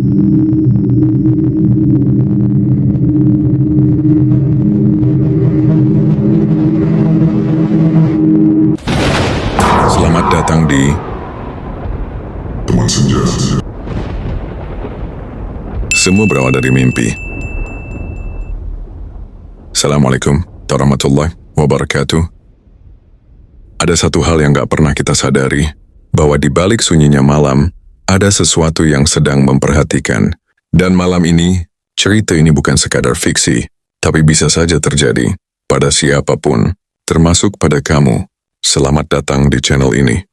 Selamat datang di Teman Senja. Semua berawal dari mimpi. Assalamualaikum warahmatullahi wabarakatuh. Ada satu hal yang gak pernah kita sadari, bahwa di balik sunyinya malam, ada sesuatu yang sedang memperhatikan. Dan malam ini, cerita ini bukan sekadar fiksi, tapi bisa saja terjadi pada siapapun, termasuk pada kamu. Selamat datang di channel ini,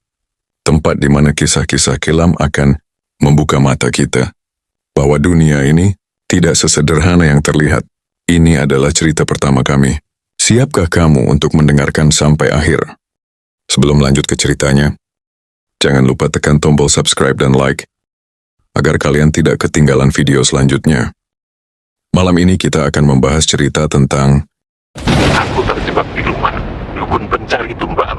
tempat di mana kisah-kisah kelam akan membuka mata kita, bahwa dunia ini tidak sesederhana yang terlihat. Ini adalah cerita pertama kami. Siapkah kamu untuk mendengarkan sampai akhir? Sebelum lanjut ke ceritanya, jangan lupa tekan tombol subscribe dan like, agar kalian tidak ketinggalan video selanjutnya. Malam ini kita akan membahas cerita tentang Aku terjebak di rumah dukun pencari tumbal.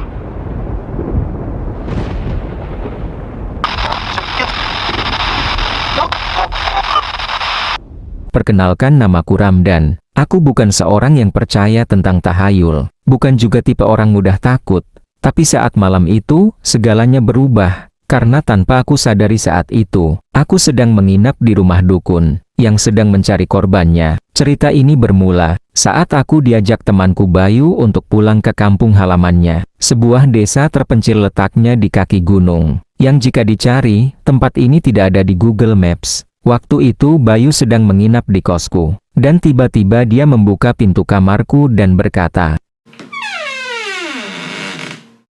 Perkenalkan, namaku Ramdan. Aku bukan seorang yang percaya tentang tahayul, bukan juga tipe orang mudah takut. Tapi saat malam itu, segalanya berubah. Karena tanpa aku sadari saat itu, aku sedang menginap di rumah dukun, yang sedang mencari korbannya. Cerita ini bermula saat aku diajak temanku Bayu untuk pulang ke kampung halamannya. Sebuah desa terpencil letaknya di kaki gunung, yang jika dicari, tempat ini tidak ada di Google Maps. Waktu itu Bayu sedang menginap di kosku, dan tiba-tiba dia membuka pintu kamarku dan berkata,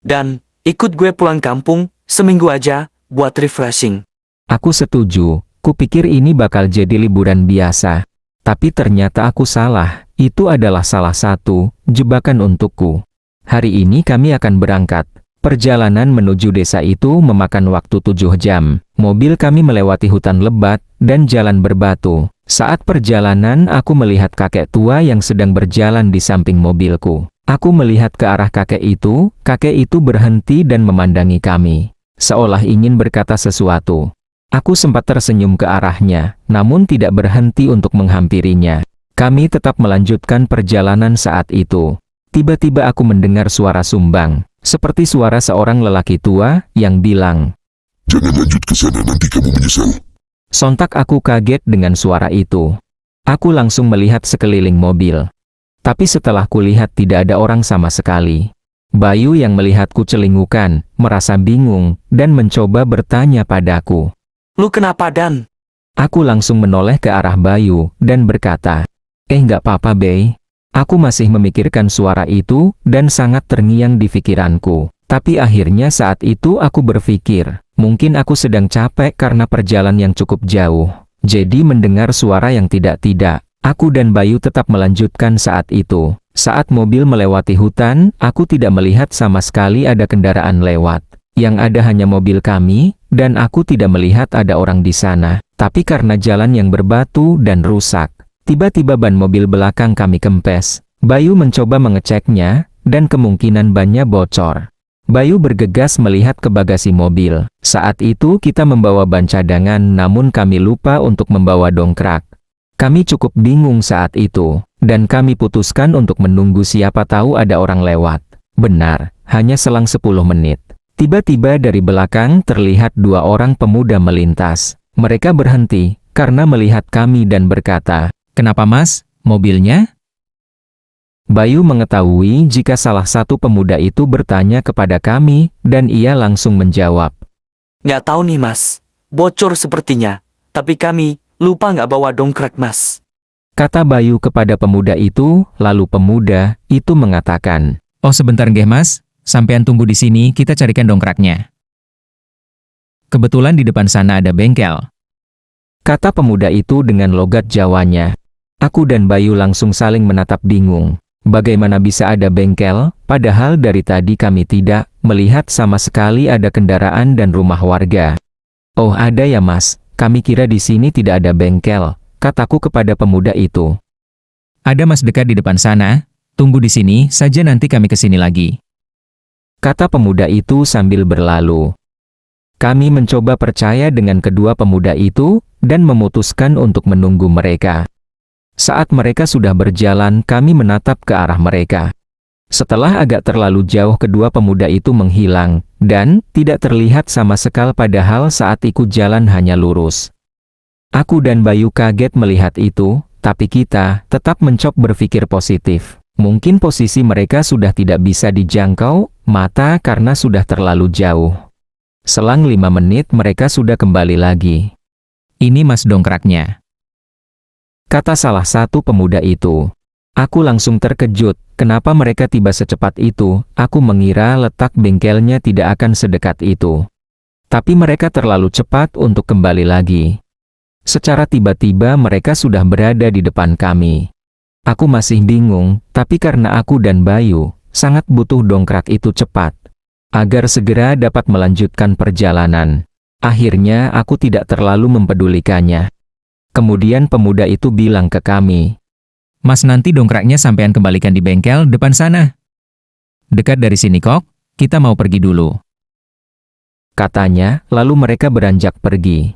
"Dan, ikut gue pulang kampung, seminggu aja, buat refreshing." Aku setuju, kupikir ini bakal jadi liburan biasa. Tapi ternyata aku salah, itu adalah salah satu jebakan untukku. Hari ini kami akan berangkat. Perjalanan menuju desa itu memakan waktu 7 jam. Mobil kami melewati hutan lebat dan jalan berbatu. Saat perjalanan aku melihat kakek tua yang sedang berjalan di samping mobilku. Aku melihat ke arah kakek itu berhenti dan memandangi kami, seolah ingin berkata sesuatu. Aku sempat tersenyum ke arahnya, namun tidak berhenti untuk menghampirinya. Kami tetap melanjutkan perjalanan saat itu. Tiba-tiba aku mendengar suara sumbang, seperti suara seorang lelaki tua yang bilang, Jangan lanjut ke sana, nanti kamu menyesal. Sontak aku kaget dengan suara itu. Aku langsung melihat sekeliling mobil. Tapi setelah kulihat tidak ada orang sama sekali. Bayu yang melihatku celingukan, merasa bingung, dan mencoba bertanya padaku. "Lu kenapa, Dan?" Aku langsung menoleh ke arah Bayu, dan berkata, nggak apa-apa, Bey. Aku masih memikirkan suara itu, dan sangat terngiang di pikiranku. Tapi akhirnya saat itu aku berpikir, mungkin aku sedang capek karena perjalanan yang cukup jauh. Jadi mendengar suara yang tidak-tidak, aku dan Bayu tetap melanjutkan saat itu. Saat mobil melewati hutan, aku tidak melihat sama sekali ada kendaraan lewat. Yang ada hanya mobil kami, dan aku tidak melihat ada orang di sana. Tapi karena jalan yang berbatu dan rusak, tiba-tiba ban mobil belakang kami kempes. Bayu mencoba mengeceknya, dan kemungkinan bannya bocor. Bayu bergegas melihat ke bagasi mobil. Saat itu kita membawa ban cadangan, namun kami lupa untuk membawa dongkrak. Kami cukup bingung saat itu, dan kami putuskan untuk menunggu siapa tahu ada orang lewat. Benar, hanya selang 10 menit. Tiba-tiba dari belakang terlihat 2 orang pemuda melintas. Mereka berhenti, karena melihat kami dan berkata, "Kenapa, Mas? Mobilnya?" Bayu mengetahui jika salah satu pemuda itu bertanya kepada kami, dan ia langsung menjawab, "Nggak tahu nih, Mas. Bocor sepertinya. Tapi kami lupa nggak bawa dongkrak, Mas." Kata Bayu kepada pemuda itu, lalu pemuda itu mengatakan, "Oh, sebentar nggih, Mas. Sampean tunggu di sini, kita carikan dongkraknya. Kebetulan di depan sana ada bengkel." Kata pemuda itu dengan logat Jawanya. Aku dan Bayu langsung saling menatap bingung. Bagaimana bisa ada bengkel, padahal dari tadi kami tidak melihat sama sekali ada kendaraan dan rumah warga. "Oh, ada ya, Mas. Kami kira di sini tidak ada bengkel," kataku kepada pemuda itu. "Ada, Mas, dekat di depan sana. Tunggu di sini saja, nanti kami ke sini lagi," kata pemuda itu sambil berlalu. Kami mencoba percaya dengan kedua pemuda itu, dan memutuskan untuk menunggu mereka. Saat mereka sudah berjalan, kami menatap ke arah mereka. Setelah agak terlalu jauh, kedua pemuda itu menghilang, dan tidak terlihat sama sekali, padahal saat ikut jalan hanya lurus. Aku dan Bayu kaget melihat itu, tapi kita tetap mencoba berpikir positif. Mungkin posisi mereka sudah tidak bisa dijangkau mata karena sudah terlalu jauh. Selang 5 menit mereka sudah kembali lagi. "Ini Mas dongkraknya," kata salah satu pemuda itu. Aku langsung terkejut, kenapa mereka tiba secepat itu. Aku mengira letak bengkelnya tidak akan sedekat itu. Tapi mereka terlalu cepat untuk kembali lagi. Secara tiba-tiba mereka sudah berada di depan kami. Aku masih bingung, tapi karena aku dan Bayu sangat butuh dongkrak itu cepat, agar segera dapat melanjutkan perjalanan. Akhirnya aku tidak terlalu mempedulikannya. Kemudian pemuda itu bilang ke kami, "Mas, nanti dongkraknya sampean kembalikan di bengkel depan sana. Dekat dari sini kok, kita mau pergi dulu," katanya, lalu mereka beranjak pergi.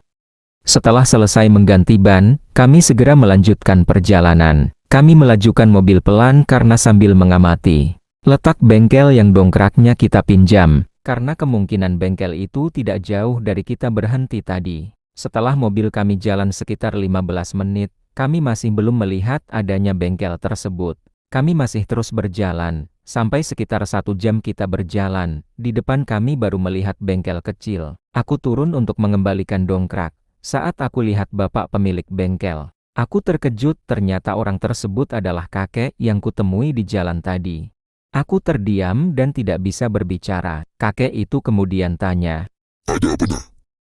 Setelah selesai mengganti ban, kami segera melanjutkan perjalanan. Kami melajukan mobil pelan karena sambil mengamati letak bengkel yang dongkraknya kita pinjam, karena kemungkinan bengkel itu tidak jauh dari kita berhenti tadi. Setelah mobil kami jalan sekitar 15 menit, kami masih belum melihat adanya bengkel tersebut. Kami masih terus berjalan, sampai sekitar 1 jam kita berjalan. Di depan kami baru melihat bengkel kecil. Aku turun untuk mengembalikan dongkrak. Saat aku lihat bapak pemilik bengkel, aku terkejut, ternyata orang tersebut adalah kakek yang kutemui di jalan tadi. Aku terdiam dan tidak bisa berbicara. Kakek itu kemudian tanya, Ada apa nak?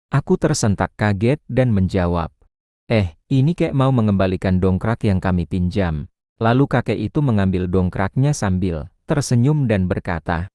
Aku tersentak kaget dan menjawab, ini kek mau mengembalikan dongkrak yang kami pinjam. Lalu kakek itu mengambil dongkraknya sambil tersenyum dan berkata,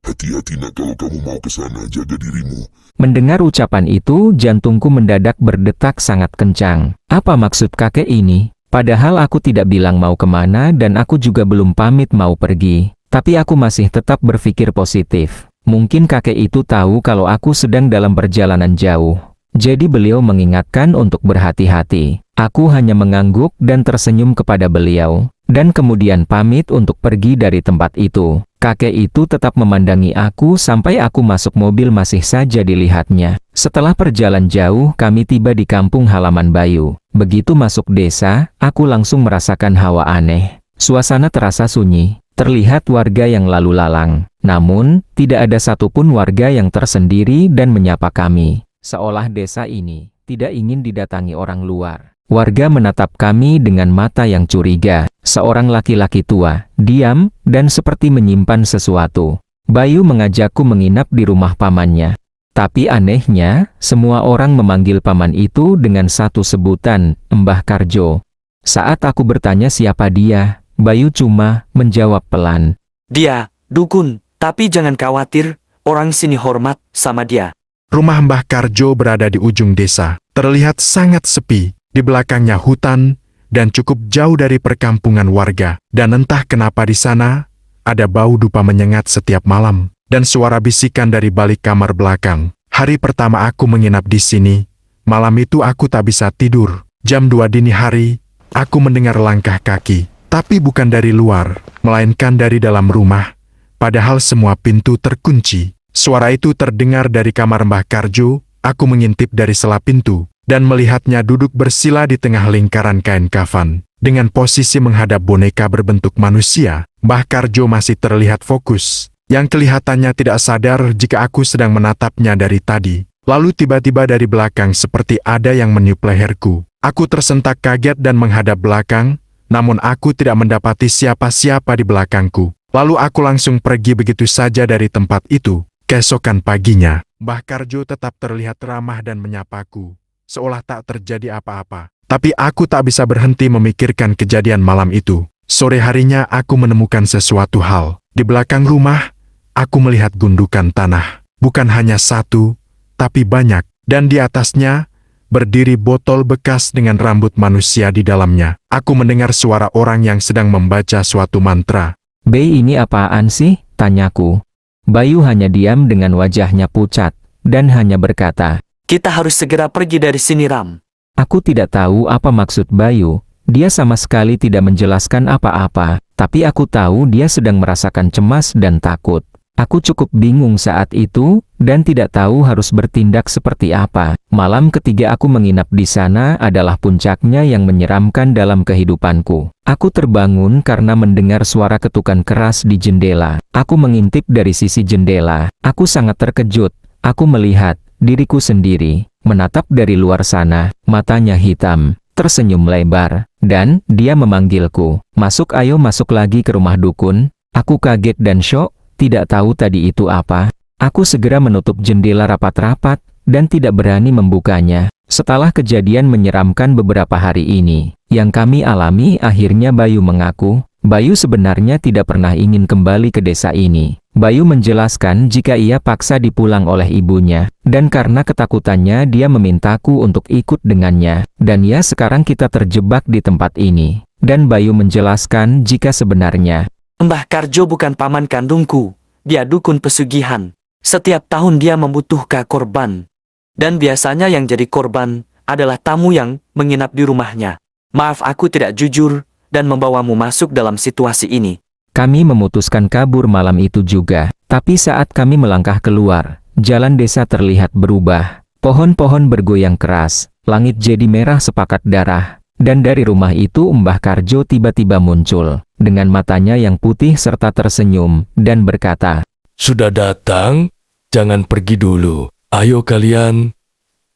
Hati-hati nak, kalau kamu mau ke sana, jaga dirimu. Mendengar ucapan itu, jantungku mendadak berdetak sangat kencang. Apa maksud kakek ini? Padahal aku tidak bilang mau kemana dan aku juga belum pamit mau pergi. Tapi aku masih tetap berpikir positif. Mungkin kakek itu tahu kalau aku sedang dalam perjalanan jauh. Jadi beliau mengingatkan untuk berhati-hati. Aku hanya mengangguk dan tersenyum kepada beliau, dan kemudian pamit untuk pergi dari tempat itu. Kakek itu tetap memandangi aku sampai aku masuk mobil, masih saja dilihatnya. Setelah perjalanan jauh, kami tiba di kampung halaman Bayu. Begitu masuk desa, aku langsung merasakan hawa aneh. Suasana terasa sunyi, terlihat warga yang lalu lalang. Namun, tidak ada satupun warga yang tersendiri dan menyapa kami. Seolah desa ini tidak ingin didatangi orang luar. Warga menatap kami dengan mata yang curiga. Seorang laki-laki tua, diam, dan seperti menyimpan sesuatu. Bayu mengajakku menginap di rumah pamannya. Tapi anehnya, semua orang memanggil paman itu dengan satu sebutan, Mbah Karjo. Saat aku bertanya siapa dia, Bayu cuma menjawab pelan, Dia, dukun, tapi jangan khawatir, orang sini hormat sama dia. Rumah Mbah Karjo berada di ujung desa, terlihat sangat sepi. Di belakangnya hutan, dan cukup jauh dari perkampungan warga. Dan entah kenapa di sana, ada bau dupa menyengat setiap malam, dan suara bisikan dari balik kamar belakang. Hari pertama aku menginap di sini, malam itu aku tak bisa tidur. Jam 2 dini hari, aku mendengar langkah kaki, tapi bukan dari luar, melainkan dari dalam rumah. Padahal semua pintu terkunci. Suara itu terdengar dari kamar Mbah Karjo. Aku mengintip dari sela pintu, dan melihatnya duduk bersila di tengah lingkaran kain kafan. Dengan posisi menghadap boneka berbentuk manusia, Mbah Karjo masih terlihat fokus, yang kelihatannya tidak sadar jika aku sedang menatapnya dari tadi. Lalu tiba-tiba dari belakang seperti ada yang meniup leherku. Aku tersentak kaget dan menghadap belakang, namun aku tidak mendapati siapa-siapa di belakangku. Lalu aku langsung pergi begitu saja dari tempat itu. Keesokan paginya, Mbah Karjo tetap terlihat ramah dan menyapaku, seolah tak terjadi apa-apa. Tapi aku tak bisa berhenti memikirkan kejadian malam itu. Sore harinya aku menemukan sesuatu hal. Di belakang rumah, aku melihat gundukan tanah. Bukan hanya satu, tapi banyak. Dan di atasnya, berdiri botol bekas dengan rambut manusia di dalamnya. Aku mendengar suara orang yang sedang membaca suatu mantra. "Bey, ini apaan sih?" tanyaku. Bayu hanya diam dengan wajahnya pucat, dan hanya berkata, Kita harus segera pergi dari sini, Ram. Aku tidak tahu apa maksud Bayu. Dia sama sekali tidak menjelaskan apa-apa, tapi aku tahu dia sedang merasakan cemas dan takut. Aku cukup bingung saat itu, dan tidak tahu harus bertindak seperti apa. Malam ketiga aku menginap di sana adalah puncaknya yang menyeramkan dalam kehidupanku. Aku terbangun karena mendengar suara ketukan keras di jendela. Aku mengintip dari sisi jendela. Aku sangat terkejut. Aku melihat diriku sendiri, menatap dari luar sana, matanya hitam, tersenyum lebar, dan dia memanggilku. Masuk, ayo masuk lagi ke rumah dukun. Aku kaget dan syok. Tidak tahu tadi itu apa. Aku segera menutup jendela rapat-rapat, dan tidak berani membukanya. Setelah kejadian menyeramkan beberapa hari ini, yang kami alami, akhirnya Bayu mengaku, Bayu sebenarnya tidak pernah ingin kembali ke desa ini. Bayu menjelaskan jika ia paksa dipulang oleh ibunya, dan karena ketakutannya dia memintaku untuk ikut dengannya, dan ya sekarang kita terjebak di tempat ini. Dan Bayu menjelaskan jika sebenarnya, Mbah Karjo bukan paman kandungku, dia dukun pesugihan. Setiap tahun dia membutuhkan korban. Dan biasanya yang jadi korban adalah tamu yang menginap di rumahnya. Maaf aku tidak jujur dan membawamu masuk dalam situasi ini. Kami memutuskan kabur malam itu juga. Tapi saat kami melangkah keluar, jalan desa terlihat berubah. Pohon-pohon bergoyang keras, langit jadi merah sepakat darah. Dan dari rumah itu Mbah Karjo tiba-tiba muncul, dengan matanya yang putih serta tersenyum, dan berkata, "Sudah datang? Jangan pergi dulu. Ayo kalian,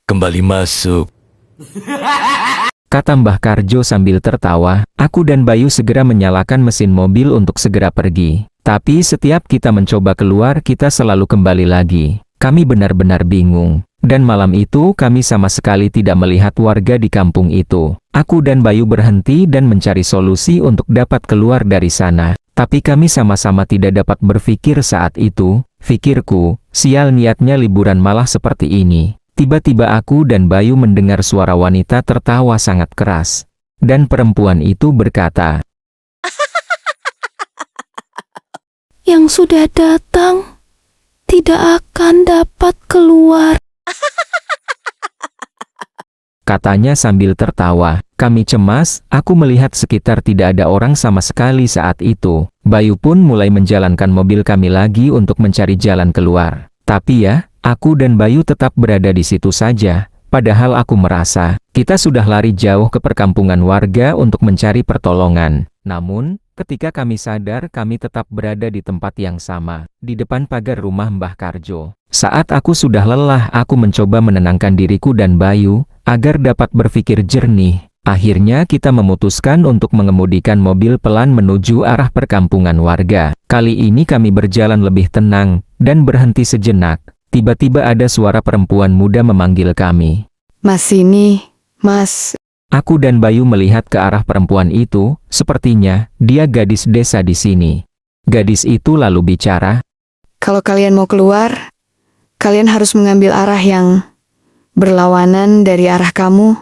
kembali masuk." Kata Mbah Karjo sambil tertawa. Aku dan Bayu segera menyalakan mesin mobil untuk segera pergi. Tapi setiap kita mencoba keluar kita selalu kembali lagi. Kami benar-benar bingung. Dan malam itu kami sama sekali tidak melihat warga di kampung itu. Aku dan Bayu berhenti dan mencari solusi untuk dapat keluar dari sana. Tapi kami sama-sama tidak dapat berpikir saat itu. Pikirku, sial niatnya liburan malah seperti ini. Tiba-tiba aku dan Bayu mendengar suara wanita tertawa sangat keras. Dan perempuan itu berkata, "Yang sudah datang tidak akan dapat keluar." Katanya sambil tertawa. Kami cemas, aku melihat sekitar tidak ada orang sama sekali saat itu. Bayu pun mulai menjalankan mobil kami lagi untuk mencari jalan keluar. Tapi ya, aku dan Bayu tetap berada di situ saja. Padahal aku merasa, kita sudah lari jauh ke perkampungan warga untuk mencari pertolongan. Namun, ketika kami sadar kami tetap berada di tempat yang sama, di depan pagar rumah Mbah Karjo. Saat aku sudah lelah, aku mencoba menenangkan diriku dan Bayu, agar dapat berpikir jernih. Akhirnya kita memutuskan untuk mengemudikan mobil pelan menuju arah perkampungan warga. Kali ini kami berjalan lebih tenang, dan berhenti sejenak. Tiba-tiba ada suara perempuan muda memanggil kami. "Mas ini, Mas." Aku dan Bayu melihat ke arah perempuan itu, sepertinya dia gadis desa di sini. Gadis itu lalu bicara, "Kalau kalian mau keluar, kalian harus mengambil arah yang berlawanan dari arah kamu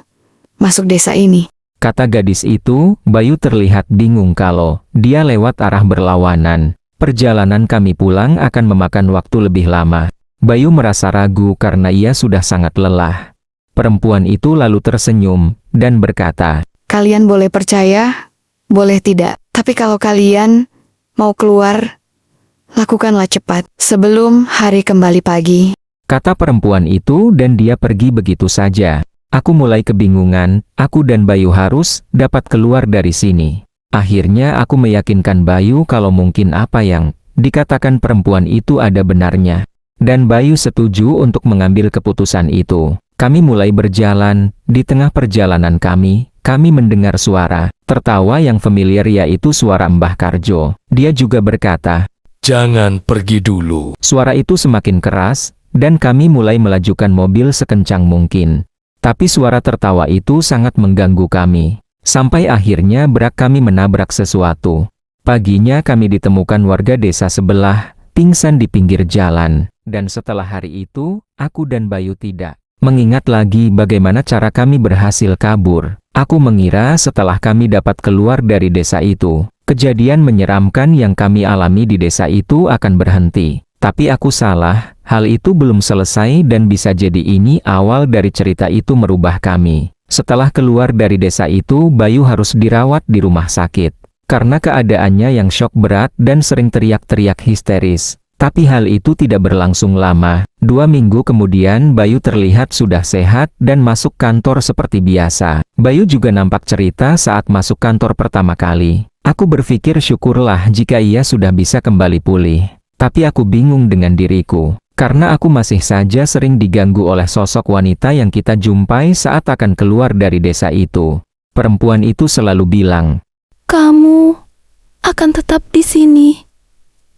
masuk desa ini." Kata gadis itu. Bayu terlihat bingung kalau dia lewat arah berlawanan. Perjalanan kami pulang akan memakan waktu lebih lama. Bayu merasa ragu karena ia sudah sangat lelah. Perempuan itu lalu tersenyum, dan berkata, "Kalian boleh percaya, boleh tidak. Tapi kalau kalian mau keluar, lakukanlah cepat, sebelum hari kembali pagi." Kata perempuan itu dan dia pergi begitu saja. Aku mulai kebingungan, aku dan Bayu harus dapat keluar dari sini. Akhirnya aku meyakinkan Bayu kalau mungkin apa yang dikatakan perempuan itu ada benarnya. Dan Bayu setuju untuk mengambil keputusan itu. Kami mulai berjalan. Di tengah perjalanan kami mendengar suara tertawa yang familiar, yaitu suara Mbah Karjo. Dia juga berkata, "Jangan pergi dulu." Suara itu semakin keras, dan kami mulai melajukan mobil sekencang mungkin. Tapi suara tertawa itu sangat mengganggu kami. Sampai akhirnya kami menabrak sesuatu. Paginya kami ditemukan warga desa sebelah, pingsan di pinggir jalan. Dan setelah hari itu, aku dan Bayu tidak mengingat lagi bagaimana cara kami berhasil kabur. Aku mengira setelah kami dapat keluar dari desa itu, kejadian menyeramkan yang kami alami di desa itu akan berhenti. Tapi aku salah, hal itu belum selesai dan bisa jadi ini awal dari cerita itu merubah kami. Setelah keluar dari desa itu, Bayu harus dirawat di rumah sakit. Karena keadaannya yang syok berat dan sering teriak-teriak histeris. Tapi hal itu tidak berlangsung lama. 2 minggu kemudian Bayu terlihat sudah sehat dan masuk kantor seperti biasa. Bayu juga nampak cerita saat masuk kantor pertama kali. Aku berpikir syukurlah jika ia sudah bisa kembali pulih. Tapi aku bingung dengan diriku. Karena aku masih saja sering diganggu oleh sosok wanita yang kita jumpai saat akan keluar dari desa itu. Perempuan itu selalu bilang, "Kamu akan tetap di sini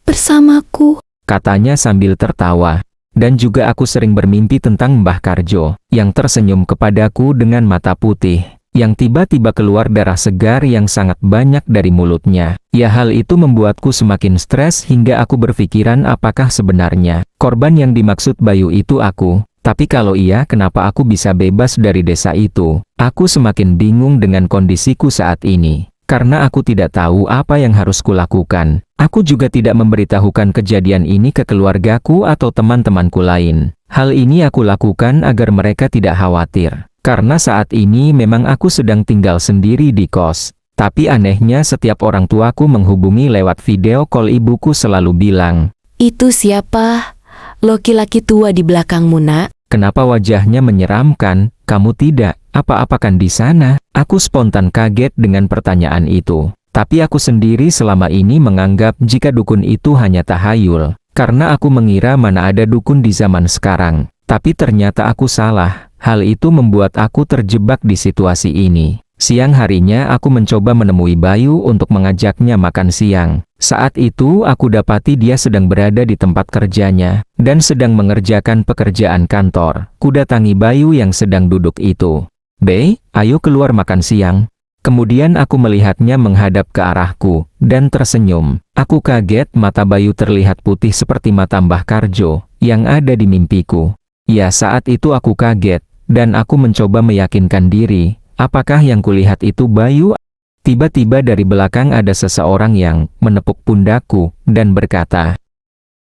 bersamaku." Katanya sambil tertawa. Dan juga aku sering bermimpi tentang Mbah Karjo, yang tersenyum kepadaku dengan mata putih, yang tiba-tiba keluar darah segar yang sangat banyak dari mulutnya. Ya, hal itu membuatku semakin stres hingga aku berpikiran apakah sebenarnya korban yang dimaksud Bayu itu aku. Tapi kalau iya, kenapa aku bisa bebas dari desa itu? Aku semakin bingung dengan kondisiku saat ini. Karena aku tidak tahu apa yang harus kulakukan. Aku juga tidak memberitahukan kejadian ini ke keluargaku atau teman-temanku lain. Hal ini aku lakukan agar mereka tidak khawatir. Karena saat ini memang aku sedang tinggal sendiri di kos. Tapi anehnya setiap orang tuaku menghubungi lewat video call, ibuku selalu bilang, "Itu siapa? Laki-laki tua di belakangmu, Nak?" "Kenapa wajahnya menyeramkan? Kamu tidak apa-apakan di sana?" Aku spontan kaget dengan pertanyaan itu. Tapi aku sendiri selama ini menganggap jika dukun itu hanya tahayul. Karena aku mengira mana ada dukun di zaman sekarang. Tapi ternyata aku salah. Hal itu membuat aku terjebak di situasi ini. Siang harinya aku mencoba menemui Bayu untuk mengajaknya makan siang. Saat itu aku dapati dia sedang berada di tempat kerjanya dan sedang mengerjakan pekerjaan kantor. Kudatangi Bayu yang sedang duduk itu. "Bey, ayo keluar makan siang." Kemudian aku melihatnya menghadap ke arahku dan tersenyum. Aku kaget, mata Bayu terlihat putih seperti mata Mbah Karjo yang ada di mimpiku. Ya, saat itu aku kaget dan aku mencoba meyakinkan diri, apakah yang kulihat itu Bayu? Tiba-tiba dari belakang ada seseorang yang menepuk pundakku dan berkata,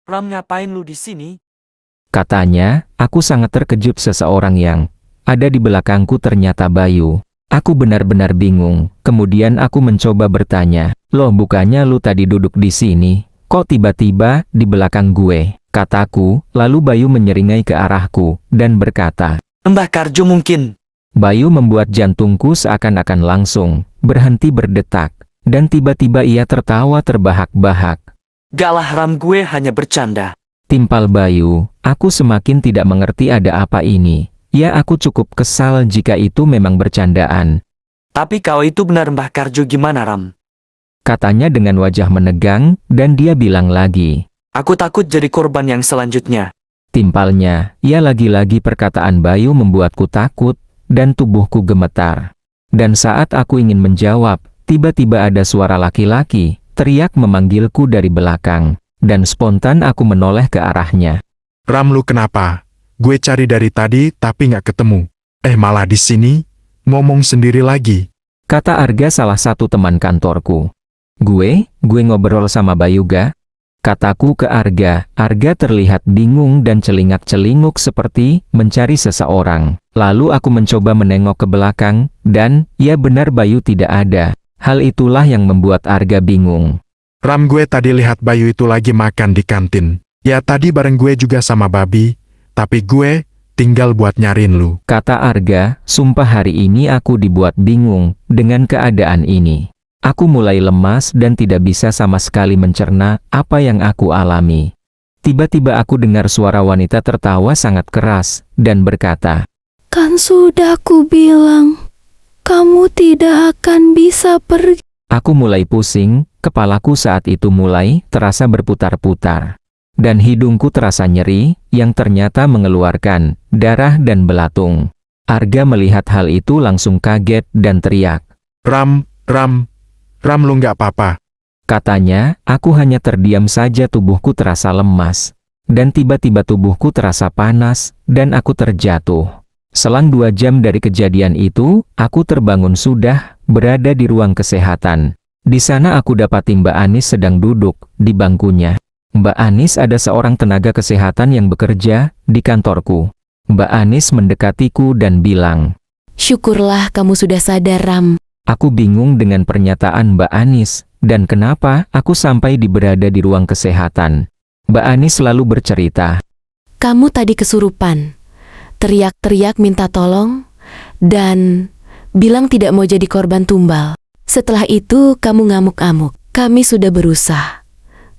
"Ram, ngapain lu di sini?" Katanya. Aku sangat terkejut, seseorang yang ada di belakangku ternyata Bayu. Aku benar-benar bingung. Kemudian aku mencoba bertanya, "Loh, bukannya lu tadi duduk di sini? Kok tiba-tiba di belakang gue?" Kataku. Lalu Bayu menyeringai ke arahku dan berkata, "Mbah Karjo mungkin." Bayu membuat jantungku seakan-akan langsung berhenti berdetak. Dan tiba-tiba ia tertawa terbahak-bahak. "Gak lah Ram, gue hanya bercanda." Timpal Bayu. Aku semakin tidak mengerti ada apa ini. Ya, aku cukup kesal jika itu memang bercandaan. "Tapi kalau itu benar Mbah Karjo gimana Ram?" Katanya dengan wajah menegang, dan dia bilang lagi, "Aku takut jadi korban yang selanjutnya." Timpalnya. Ya, lagi-lagi perkataan Bayu membuatku takut, dan tubuhku gemetar. Dan saat aku ingin menjawab, tiba-tiba ada suara laki-laki teriak memanggilku dari belakang. Dan spontan aku menoleh ke arahnya. "Ram, lu kenapa? Gue cari dari tadi tapi nggak ketemu. Malah di sini, ngomong sendiri lagi." Kata Arga, salah satu teman kantorku. Gue ngobrol sama Bayu ga?" Kataku ke Arga. Arga terlihat bingung dan celingak-celinguk seperti mencari seseorang. Lalu aku mencoba menengok ke belakang, dan ya benar, Bayu tidak ada. Hal itulah yang membuat Arga bingung. "Ram, gue tadi lihat Bayu itu lagi makan di kantin. Ya, tadi bareng gue juga sama Babi, tapi gue tinggal buat nyariin lu." Kata Arga. Sumpah hari ini aku dibuat bingung dengan keadaan ini. Aku mulai lemas dan tidak bisa sama sekali mencerna apa yang aku alami. Tiba-tiba aku dengar suara wanita tertawa sangat keras dan berkata, "Kan sudah ku bilang, kamu tidak akan bisa pergi." Aku mulai pusing, kepalaku saat itu mulai terasa berputar-putar. Dan hidungku terasa nyeri, yang ternyata mengeluarkan darah dan belatung. Arga melihat hal itu langsung kaget dan teriak. Ram, lu nggak apa-apa?" Katanya. Aku hanya terdiam saja, tubuhku terasa lemas. Dan tiba-tiba tubuhku terasa panas, dan aku terjatuh. Selang 2 jam dari kejadian itu, aku terbangun sudah berada di ruang kesehatan. Di sana aku dapati Mbak Anis sedang duduk di bangkunya. Mbak Anis ada seorang tenaga kesehatan yang bekerja di kantorku. Mbak Anis mendekatiku dan bilang, Syukurlah kamu sudah sadar, Ram. Aku bingung dengan pernyataan Mbak Anis, dan kenapa aku sampai berada di ruang kesehatan. Mbak Anis selalu bercerita. Kamu tadi kesurupan, teriak-teriak minta tolong, dan bilang tidak mau jadi korban tumbal. Setelah itu kamu ngamuk-ngamuk. Kami sudah berusaha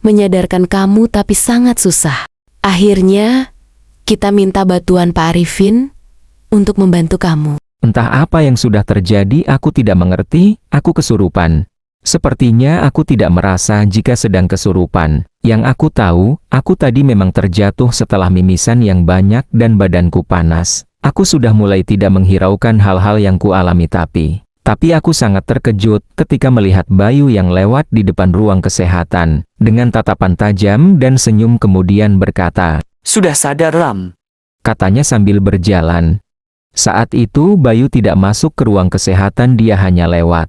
menyadarkan kamu tapi sangat susah. Akhirnya kita minta bantuan Pak Arifin untuk membantu kamu. Entah apa yang sudah terjadi, aku tidak mengerti, aku kesurupan. Sepertinya aku tidak merasa jika sedang kesurupan. Yang aku tahu, aku tadi memang terjatuh setelah mimisan yang banyak dan badanku panas. Aku sudah mulai tidak menghiraukan hal-hal yang kualami tapi aku sangat terkejut ketika melihat Bayu yang lewat di depan ruang kesehatan, dengan tatapan tajam dan senyum kemudian berkata, Sudah sadar, Ram? Katanya sambil berjalan. Saat itu Bayu tidak masuk ke ruang kesehatan, dia hanya lewat.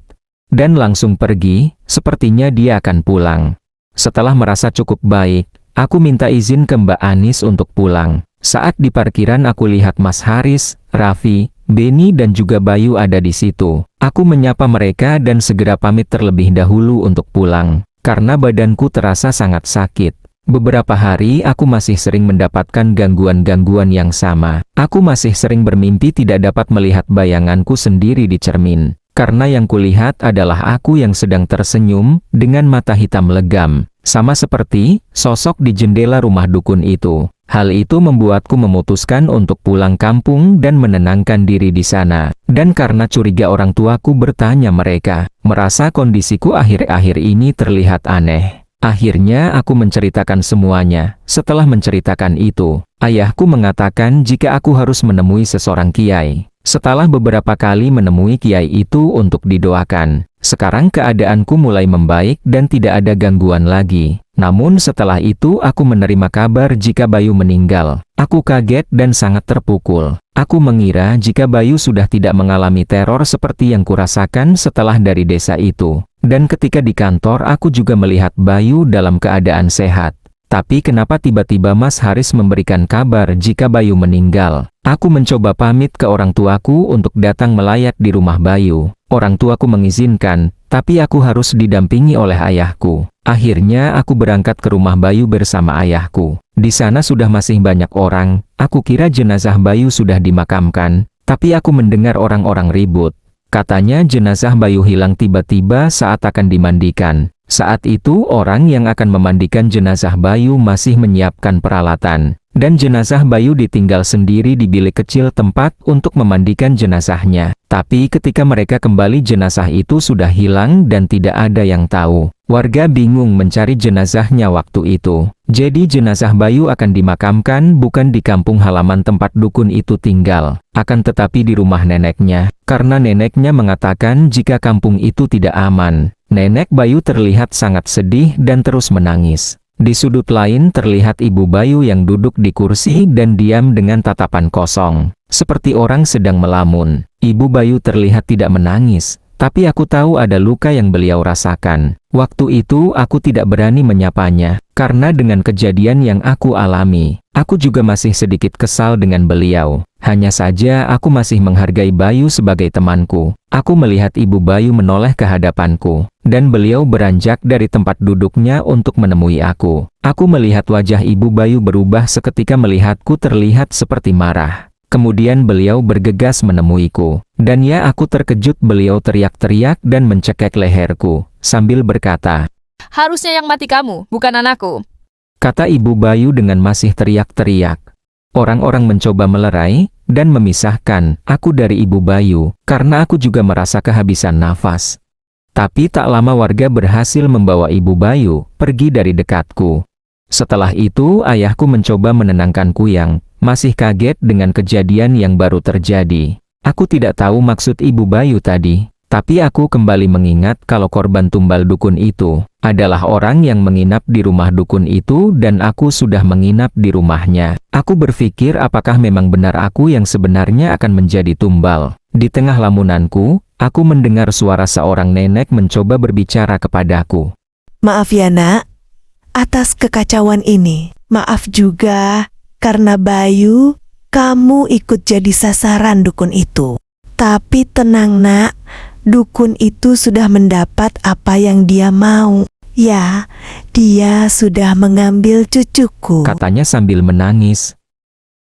Dan langsung pergi, sepertinya dia akan pulang. Setelah merasa cukup baik, aku minta izin ke Mbak Anis untuk pulang. Saat di parkiran aku lihat Mas Haris, Raffi, Beni dan juga Bayu ada di situ. Aku menyapa mereka dan segera pamit terlebih dahulu untuk pulang, karena badanku terasa sangat sakit. Beberapa hari aku masih sering mendapatkan gangguan-gangguan yang sama. Aku masih sering bermimpi tidak dapat melihat bayanganku sendiri di cermin. Karena yang kulihat adalah aku yang sedang tersenyum, dengan mata hitam legam. Sama seperti sosok di jendela rumah dukun itu. Hal itu membuatku memutuskan untuk pulang kampung dan menenangkan diri di sana. Dan karena curiga orang tuaku bertanya mereka, merasa kondisiku akhir-akhir ini terlihat aneh. Akhirnya aku menceritakan semuanya. Setelah menceritakan itu, ayahku mengatakan jika aku harus menemui seseorang kiai. Setelah beberapa kali menemui kiai itu untuk didoakan, sekarang keadaanku mulai membaik dan tidak ada gangguan lagi. Namun setelah itu aku menerima kabar jika Bayu meninggal. Aku kaget dan sangat terpukul. Aku mengira jika Bayu sudah tidak mengalami teror seperti yang kurasakan setelah dari desa itu. Dan ketika di kantor aku juga melihat Bayu dalam keadaan sehat. Tapi kenapa tiba-tiba Mas Haris memberikan kabar jika Bayu meninggal? Aku mencoba pamit ke orang tuaku untuk datang melayat di rumah Bayu. Orang tuaku mengizinkan, tapi aku harus didampingi oleh ayahku. Akhirnya aku berangkat ke rumah Bayu bersama ayahku. Di sana sudah masih banyak orang. Aku kira jenazah Bayu sudah dimakamkan, tapi aku mendengar orang-orang ribut. Katanya jenazah Bayu hilang tiba-tiba saat akan dimandikan. Saat itu orang yang akan memandikan jenazah Bayu masih menyiapkan peralatan. Dan jenazah Bayu ditinggal sendiri di bilik kecil tempat untuk memandikan jenazahnya. Tapi ketika mereka kembali jenazah itu sudah hilang dan tidak ada yang tahu. Warga bingung mencari jenazahnya waktu itu. Jadi jenazah Bayu akan dimakamkan bukan di kampung halaman tempat dukun itu tinggal, akan tetapi di rumah neneknya. Karena neneknya mengatakan jika kampung itu tidak aman. Nenek Bayu terlihat sangat sedih dan terus menangis. Di sudut lain terlihat ibu Bayu yang duduk di kursi dan diam dengan tatapan kosong, seperti orang sedang melamun. Ibu Bayu terlihat tidak menangis, tapi aku tahu ada luka yang beliau rasakan. Waktu itu aku tidak berani menyapanya, karena dengan kejadian yang aku alami, aku juga masih sedikit kesal dengan beliau. Hanya saja aku masih menghargai Bayu sebagai temanku. Aku melihat ibu Bayu menoleh ke hadapanku, dan beliau beranjak dari tempat duduknya untuk menemui aku. Aku melihat wajah ibu Bayu berubah seketika melihatku terlihat seperti marah. Kemudian beliau bergegas menemuiku. Dan ya aku terkejut beliau teriak-teriak dan mencekek leherku, sambil berkata, "Harusnya yang mati kamu, bukan anakku." Kata ibu Bayu dengan masih teriak-teriak. Orang-orang mencoba melerai dan memisahkan aku dari ibu Bayu, karena aku juga merasa kehabisan nafas. Tapi tak lama warga berhasil membawa ibu Bayu pergi dari dekatku. Setelah itu ayahku mencoba menenangkanku yang masih kaget dengan kejadian yang baru terjadi. Aku tidak tahu maksud ibu Bayu tadi, tapi aku kembali mengingat kalau korban tumbal dukun itu adalah orang yang menginap di rumah dukun itu dan aku sudah menginap di rumahnya. Aku berpikir apakah memang benar aku yang sebenarnya akan menjadi tumbal. Di tengah lamunanku, aku mendengar suara seorang nenek mencoba berbicara kepadaku. "Maaf ya nak, atas kekacauan ini. Maaf juga, karena Bayu, kamu ikut jadi sasaran dukun itu. Tapi tenang nak, dukun itu sudah mendapat apa yang dia mau. Ya, dia sudah mengambil cucuku. Katanya sambil menangis.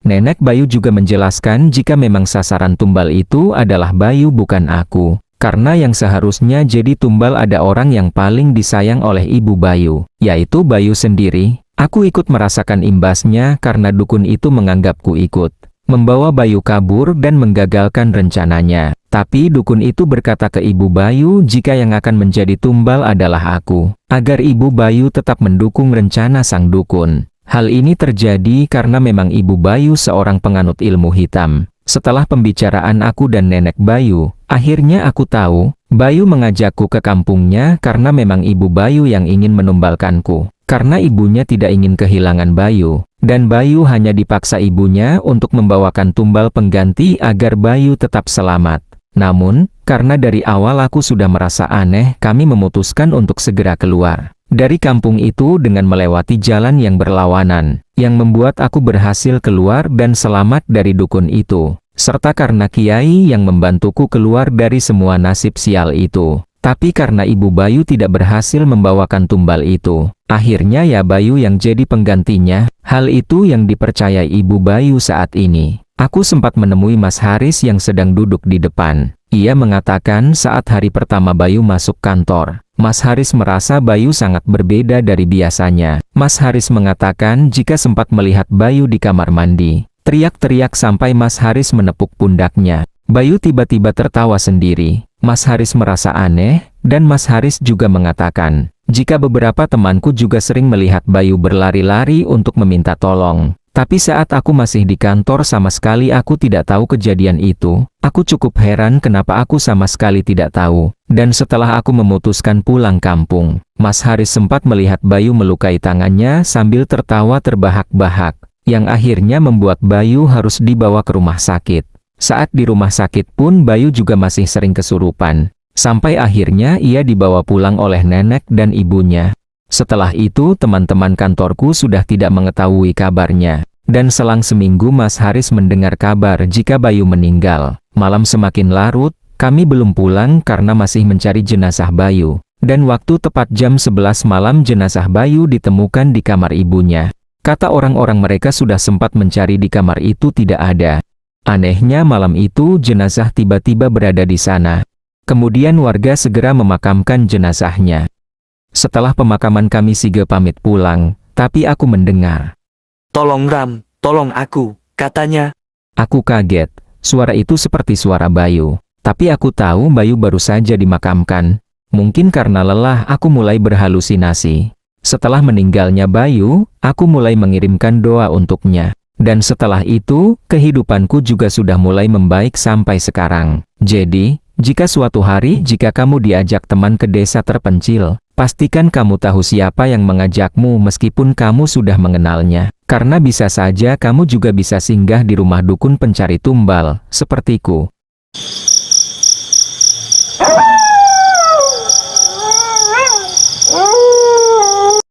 Nenek Bayu juga menjelaskan jika memang sasaran tumbal itu adalah Bayu bukan aku. Karena yang seharusnya jadi tumbal ada orang yang paling disayang oleh ibu Bayu, yaitu Bayu sendiri. Aku ikut merasakan imbasnya karena dukun itu menganggapku ikut membawa Bayu kabur dan menggagalkan rencananya. Tapi dukun itu berkata ke ibu Bayu jika yang akan menjadi tumbal adalah aku, agar ibu Bayu tetap mendukung rencana sang dukun. Hal ini terjadi karena memang ibu Bayu seorang penganut ilmu hitam. Setelah pembicaraan aku dan nenek Bayu, akhirnya aku tahu, Bayu mengajakku ke kampungnya karena memang ibu Bayu yang ingin menumbalkanku. Karena ibunya tidak ingin kehilangan Bayu, dan Bayu hanya dipaksa ibunya untuk membawakan tumbal pengganti agar Bayu tetap selamat. Namun, karena dari awal aku sudah merasa aneh, kami memutuskan untuk segera keluar dari kampung itu dengan melewati jalan yang berlawanan, yang membuat aku berhasil keluar dan selamat dari dukun itu, serta karena kiai yang membantuku keluar dari semua nasib sial itu. Tapi karena ibu Bayu tidak berhasil membawakan tumbal itu, akhirnya ya Bayu yang jadi penggantinya. Hal itu yang dipercayai ibu Bayu saat ini. Aku sempat menemui Mas Haris yang sedang duduk di depan. Ia mengatakan saat hari pertama Bayu masuk kantor, Mas Haris merasa Bayu sangat berbeda dari biasanya. Mas Haris mengatakan jika sempat melihat Bayu di kamar mandi, teriak-teriak sampai Mas Haris menepuk pundaknya. Bayu tiba-tiba tertawa sendiri. Mas Haris merasa aneh, dan Mas Haris juga mengatakan, jika beberapa temanku juga sering melihat Bayu berlari-lari untuk meminta tolong. Tapi saat aku masih di kantor sama sekali aku tidak tahu kejadian itu. Aku cukup heran kenapa aku sama sekali tidak tahu. Dan setelah aku memutuskan pulang kampung, Mas Haris sempat melihat Bayu melukai tangannya sambil tertawa terbahak-bahak, yang akhirnya membuat Bayu harus dibawa ke rumah sakit. Saat di rumah sakit pun Bayu juga masih sering kesurupan. Sampai akhirnya ia dibawa pulang oleh nenek dan ibunya. Setelah itu teman-teman kantorku sudah tidak mengetahui kabarnya. Dan selang seminggu Mas Haris mendengar kabar jika Bayu meninggal. Malam semakin larut, kami belum pulang karena masih mencari jenazah Bayu. Dan waktu tepat jam 11 malam jenazah Bayu ditemukan di kamar ibunya. Kata orang-orang mereka sudah sempat mencari di kamar itu tidak ada. Anehnya malam itu jenazah tiba-tiba berada di sana. Kemudian warga segera memakamkan jenazahnya. Setelah pemakaman kami Sige pamit pulang, tapi aku mendengar. Tolong Ram, tolong aku, katanya. Aku kaget, suara itu seperti suara Bayu. Tapi aku tahu Bayu baru saja dimakamkan. Mungkin karena lelah aku mulai berhalusinasi. Setelah meninggalnya Bayu, aku mulai mengirimkan doa untuknya. Dan setelah itu, kehidupanku juga sudah mulai membaik sampai sekarang. Jadi, jika suatu hari jika kamu diajak teman ke desa terpencil, pastikan kamu tahu siapa yang mengajakmu meskipun kamu sudah mengenalnya. Karena bisa saja kamu juga bisa singgah di rumah dukun pencari tumbal, sepertiku.